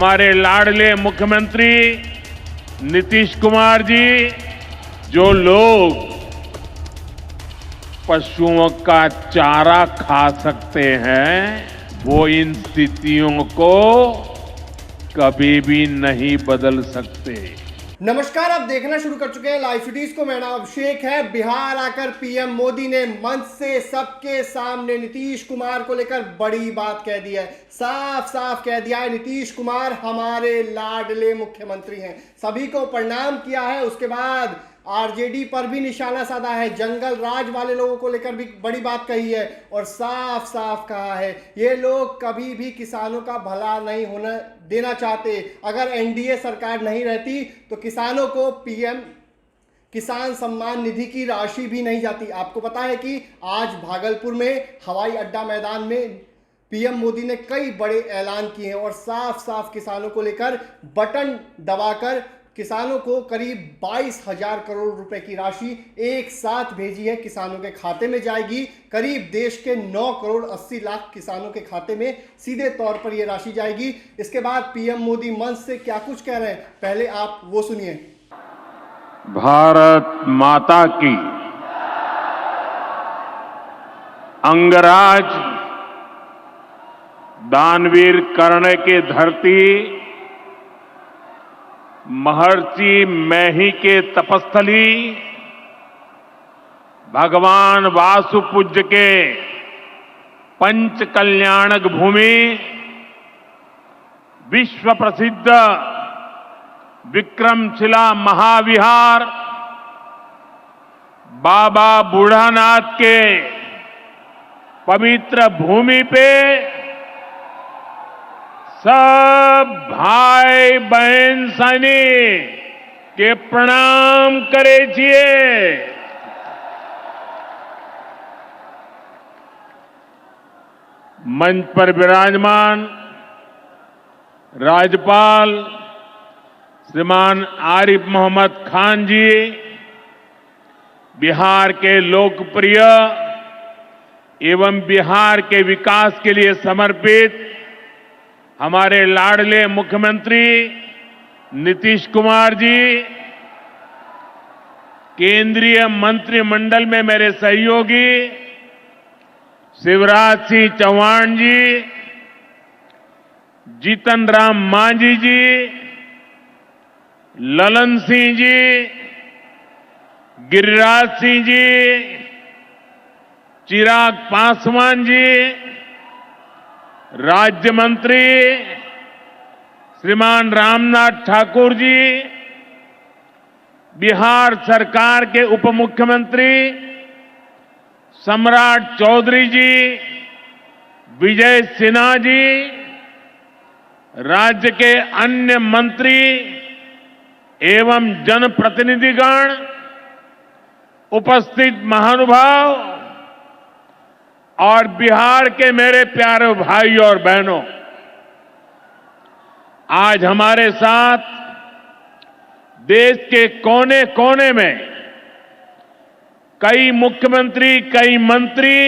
हमारे लाडले मुख्यमंत्री नीतीश कुमार जी, जो लोग पशुओं का चारा खा सकते हैं, वो इन स्थितियों को कभी भी नहीं बदल सकते। नमस्कार, आप देखना शुरू कर चुके हैं लाइव सिटीज को। मेरा नाम अभिषेक है। बिहार आकर पीएम मोदी ने मंच से सबके सामने नीतीश कुमार को लेकर बड़ी बात कह दी है। साफ साफ कह दिया है, नीतीश कुमार हमारे लाडले मुख्यमंत्री हैं। सभी को प्रणाम किया है। उसके बाद आरजेडी पर भी निशाना साधा है। जंगल राज वाले लोगों को लेकर भी बड़ी बात कही है और साफ साफ कहा है ये लोग कभी भी किसानों का भला नहीं होना देना चाहते। अगर एनडीए सरकार नहीं रहती तो किसानों को पीएम किसान सम्मान निधि की राशि भी नहीं जाती। आपको पता है कि आज भागलपुर में हवाई अड्डा मैदान में पीएम मोदी ने कई बड़े ऐलान किए हैं और साफ साफ किसानों को लेकर बटन दबाकर किसानों को करीब 22,000 करोड़ रुपए की राशि एक साथ भेजी है। किसानों के खाते में जाएगी। करीब देश के 9 करोड़ 80 लाख किसानों के खाते में सीधे तौर पर यह राशि जाएगी। इसके बाद पीएम मोदी मंच से क्या कुछ कह रहे हैं, पहले आप वो सुनिए। भारत माता की अंगराज दानवीर कर्ण की धरती, महर्षि मैही के तपस्थली, भगवान वासुपूज्य के पंच कल्याणक भूमि, विश्व प्रसिद्ध विक्रमशिला महाविहार, बाबा बूढ़ानाथ के पवित्र भूमि पे सब भाई बहन सैनिक के प्रणाम करे छिए। मंच पर विराजमान राज्यपाल श्रीमान आरिफ मोहम्मद खान जी, बिहार के लोकप्रिय एवं बिहार के विकास के लिए समर्पित हमारे लाडले मुख्यमंत्री नीतीश कुमार जी, केंद्रीय मंत्रिमंडल में मेरे सहयोगी शिवराज सिंह चौहान जी, जीतन राम मांझी जी, ललन सिंह जी, गिरिराज सिंह जी, चिराग पासवान जी, राज्य मंत्री श्रीमान रामनाथ ठाकुर जी, बिहार सरकार के उप मुख्यमंत्री सम्राट चौधरी जी, विजय सिन्हा जी, राज्य के अन्य मंत्री एवं जनप्रतिनिधिगण, उपस्थित महानुभाव और बिहार के मेरे प्यारे भाई और बहनों, आज हमारे साथ देश के कोने कोने में कई मुख्यमंत्री, कई मंत्री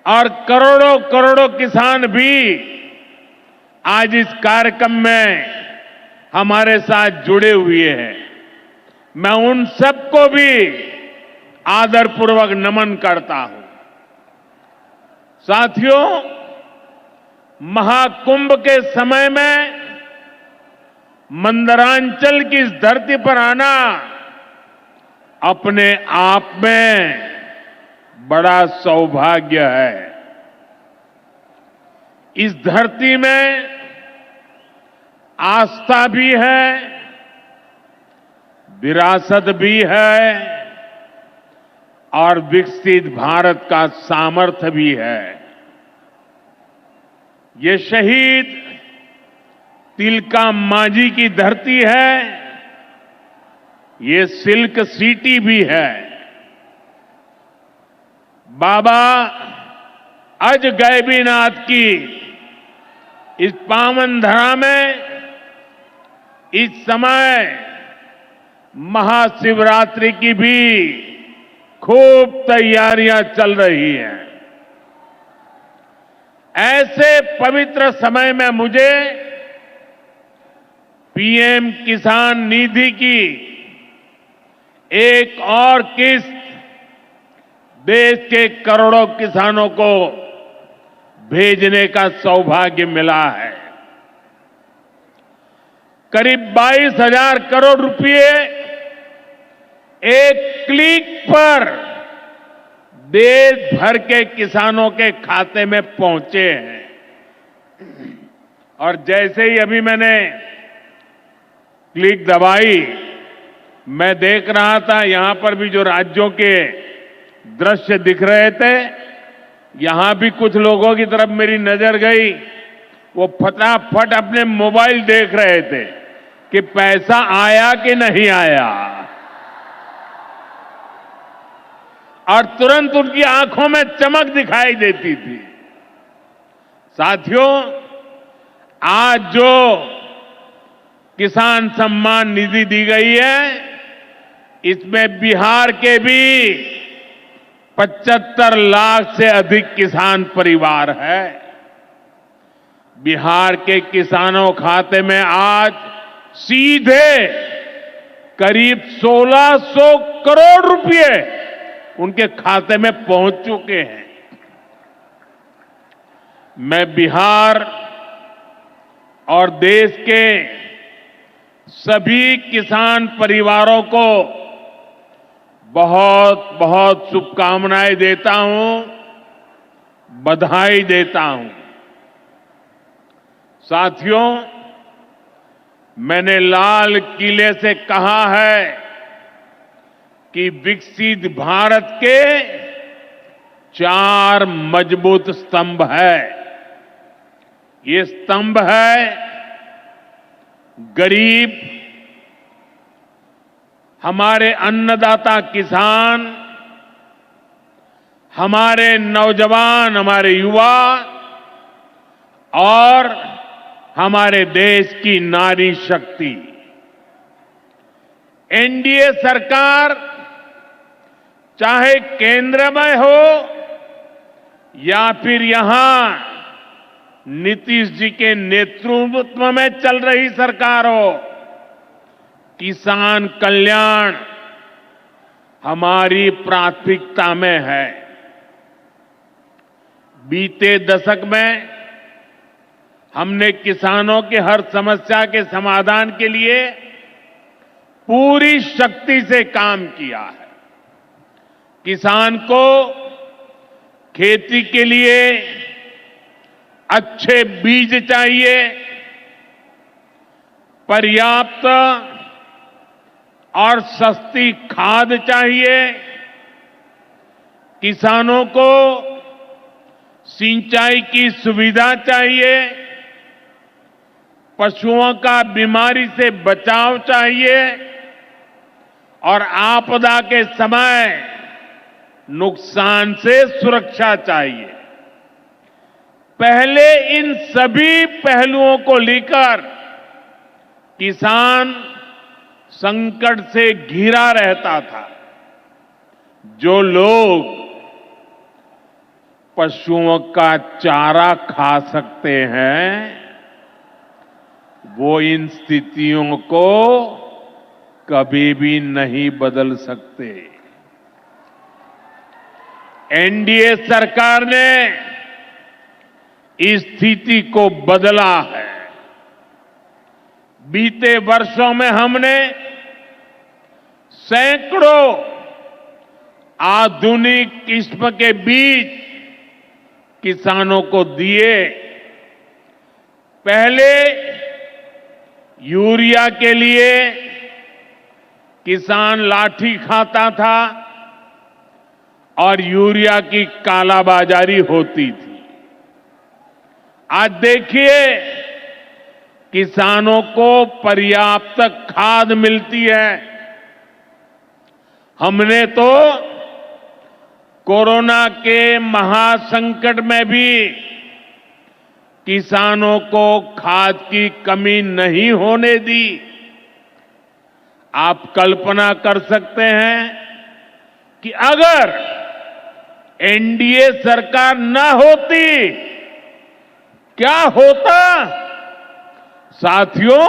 और करोड़ों करोड़ों किसान भी आज इस कार्यक्रम में हमारे साथ जुड़े हुए हैं। मैं उन सबको भी आदरपूर्वक नमन करता हूं। साथियों, महाकुंभ के समय में मंदरांचल की इस धरती पर आना अपने आप में बड़ा सौभाग्य है। इस धरती में आस्था भी है, विरासत भी है और विकसित भारत का सामर्थ्य भी है। ये शहीद तिलका मांझी की धरती है, ये सिल्क सिटी भी है। बाबा अज गैबीनाथ की इस पावन धरा में इस समय महाशिवरात्रि की भी खूब तैयारियां चल रही हैं। ऐसे पवित्र समय में मुझे पीएम किसान निधि की एक और किस्त देश के करोड़ों किसानों को भेजने का सौभाग्य मिला है। करीब 22,000 करोड़ रुपए एक क्लिक पर देश भर के किसानों के खाते में पहुंचे हैं। और जैसे ही अभी मैंने क्लिक दबाई, मैं देख रहा था यहां पर भी जो राज्यों के दृश्य दिख रहे थे, यहां भी कुछ लोगों की तरफ मेरी नजर गई। वो फटाफट अपने मोबाइल देख रहे थे कि पैसा आया कि नहीं आया, और तुरंत उनकी आंखों में चमक दिखाई देती थी। साथियों, आज जो किसान सम्मान निधि दी गई है, इसमें बिहार के भी 75 लाख से अधिक किसान परिवार है। बिहार के किसानों खाते में आज सीधे करीब 1,600 करोड़ रुपए उनके खाते में पहुंच चुके हैं। मैं बिहार और देश के सभी किसान परिवारों को बहुत बहुत शुभकामनाएं देता हूं, बधाई देता हूं। साथियों, मैंने लाल किले से कहा है कि विकसित भारत के 4 मजबूत स्तंभ है। ये स्तंभ है गरीब, हमारे अन्नदाता किसान, हमारे नौजवान, हमारे युवा और हमारे देश की नारी शक्ति। एनडीए सरकार चाहे केंद्र में हो या फिर यहां नीतीश जी के नेतृत्व में चल रही सरकार हो, किसान कल्याण हमारी प्राथमिकता में है। बीते दशक में हमने किसानों की हर समस्या के समाधान के लिए पूरी शक्ति से काम किया है। किसान को खेती के लिए अच्छे बीज चाहिए, पर्याप्त और सस्ती खाद चाहिए, किसानों को सिंचाई की सुविधा चाहिए, पशुओं का बीमारी से बचाव चाहिए और आपदा के समय नुकसान से सुरक्षा चाहिए। पहले इन सभी पहलुओं को लेकर किसान संकट से घिरा रहता था। जो लोग पशुओं का चारा खा सकते हैं, वो इन स्थितियों को कभी भी नहीं बदल सकते। एनडीए सरकार ने इस स्थिति को बदला है। बीते वर्षों में हमने सैकड़ों आधुनिक किस्म के बीज किसानों को दिए। पहले यूरिया के लिए किसान लाठी खाता था और यूरिया की कालाबाजारी होती थी। आज देखिए, किसानों को पर्याप्त खाद मिलती है। हमने तो कोरोना के महासंकट में भी किसानों को खाद की कमी नहीं होने दी। आप कल्पना कर सकते हैं कि अगर एनडीए सरकार न होती, क्या होता? साथियों,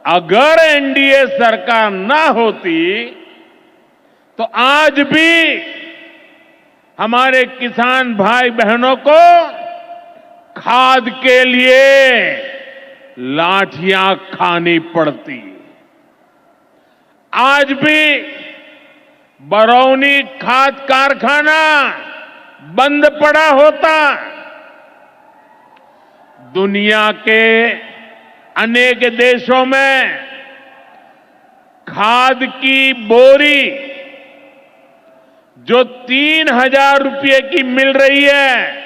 अगर एनडीए सरकार ना होती तो आज भी हमारे किसान भाई बहनों को खाद के लिए लाठियां खानी पड़ती। आज भी बरौनी खाद कारखाना बंद पड़ा होता। दुनिया के अनेक देशों में खाद की बोरी जो 3,000 रुपये की मिल रही है,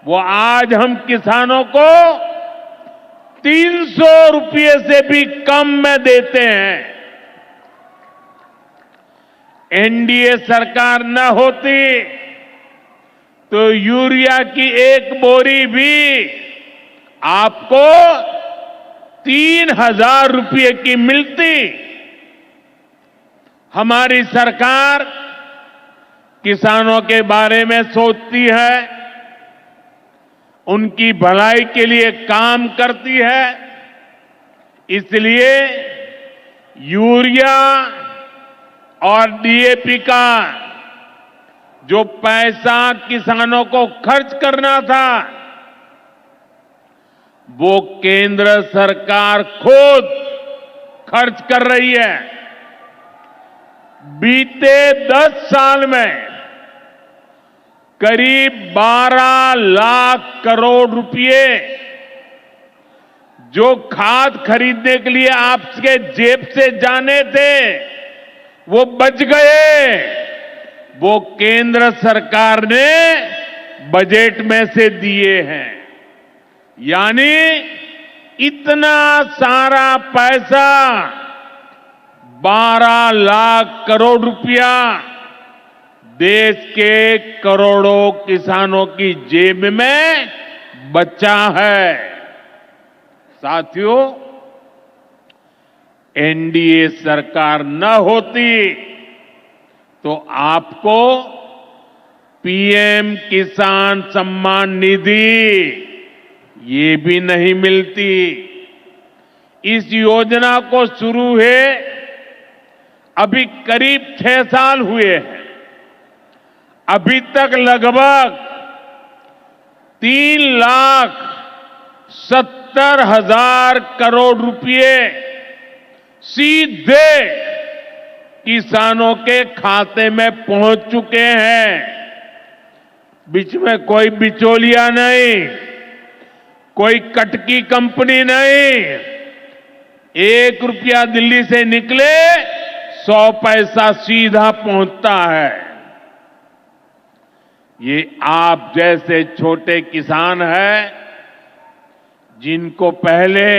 वो आज हम किसानों को 300 रुपये से भी कम में देते हैं। एनडीए सरकार न होती तो यूरिया की एक बोरी भी आपको 3,000 रुपये की मिलती। हमारी सरकार किसानों के बारे में सोचती है, उनकी भलाई के लिए काम करती है। इसलिए यूरिया और डीएपी का जो पैसा किसानों को खर्च करना था, वो केंद्र सरकार खुद खर्च कर रही है। बीते 10 साल में करीब 12 लाख करोड़ रुपए जो खाद खरीदने के लिए आपके जेब से जाने थे, वो बच गए। वो केंद्र सरकार ने बजट में से दिए हैं। यानी इतना सारा पैसा 12 लाख करोड़ रुपया देश के करोड़ों किसानों की जेब में बचा है। साथियों, एनडीए सरकार न होती तो आपको पीएम किसान सम्मान निधि ये भी नहीं मिलती। इस योजना को शुरू हुए अभी करीब 6 साल हुए हैं। अभी तक लगभग 3,70,000 करोड़ रुपए सीधे किसानों के खाते में पहुंच चुके हैं। बीच में कोई बिचौलिया नहीं, कोई कटकी कंपनी नहीं। 1 रुपया दिल्ली से निकले 100 पैसा सीधा पहुंचता है। ये आप जैसे छोटे किसान हैं जिनको पहले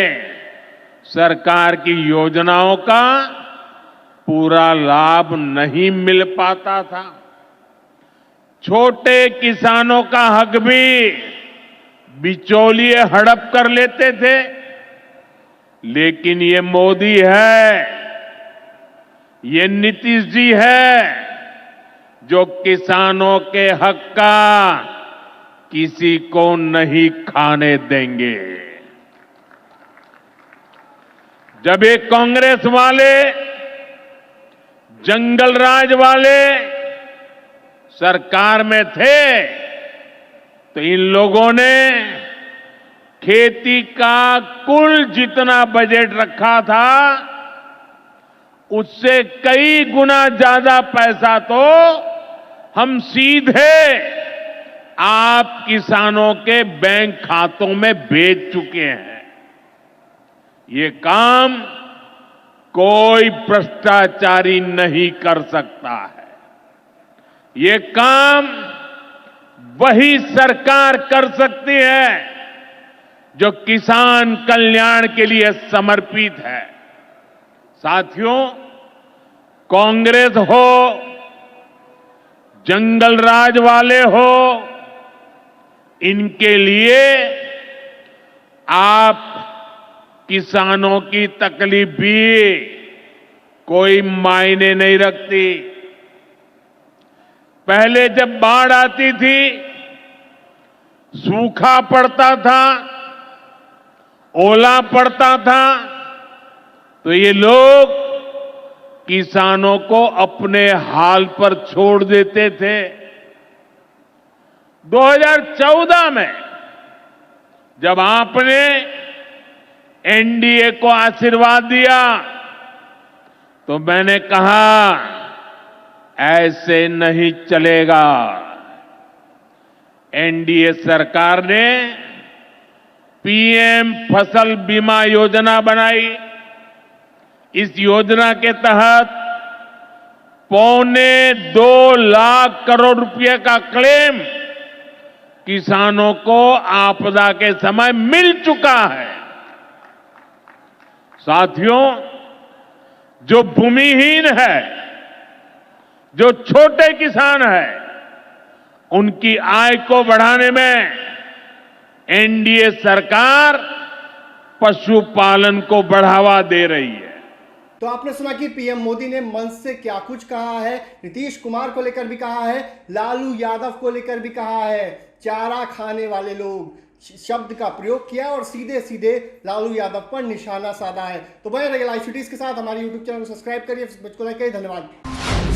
सरकार की योजनाओं का पूरा लाभ नहीं मिल पाता था। छोटे किसानों का हक भी बिचौलिए हड़प कर लेते थे। लेकिन ये मोदी है, ये नीतीश जी है जो किसानों के हक का किसी को नहीं खाने देंगे। जब ये कांग्रेस वाले, जंगल राज वाले सरकार में थे तो इन लोगों ने खेती का कुल जितना बजट रखा था उससे कई गुना ज्यादा पैसा तो हम सीधे आप किसानों के बैंक खातों में भेज चुके हैं। ये काम कोई भ्रष्टाचारी नहीं कर सकता है। ये काम वही सरकार कर सकती है जो किसान कल्याण के लिए समर्पित है। साथियों, कांग्रेस हो, जंगल राज वाले हो, इनके लिए आप किसानों की तकलीफ भी कोई मायने नहीं रखती। पहले जब बाढ़ आती थी, सूखा पड़ता था, ओला पड़ता था, तो ये लोग किसानों को अपने हाल पर छोड़ देते थे। 2014 में जब आपने एनडीए को आशीर्वाद दिया तो मैंने कहा ऐसे नहीं चलेगा। एनडीए सरकार ने पीएम फसल बीमा योजना बनाई। इस योजना के तहत 2.25 लाख करोड़ रुपए का क्लेम किसानों को आपदा के समय मिल चुका है। साथियों, जो भूमिहीन है, जो छोटे किसान है, उनकी आय को बढ़ाने में एनडीए सरकार पशुपालन को बढ़ावा दे रही है। तो आपने सुना कि पीएम मोदी ने मंच से क्या कुछ कहा है, नीतीश कुमार को लेकर भी कहा है, लालू यादव को लेकर भी कहा है। चारा खाने वाले लोग शब्द का प्रयोग किया और सीधे सीधे लालू यादव पर निशाना साधा है। तो बने रहिए लाइव सिटीज के साथ। हमारे यूट्यूब चैनल को सब्सक्राइब करिए, मुझको लाइक करिए। धन्यवाद।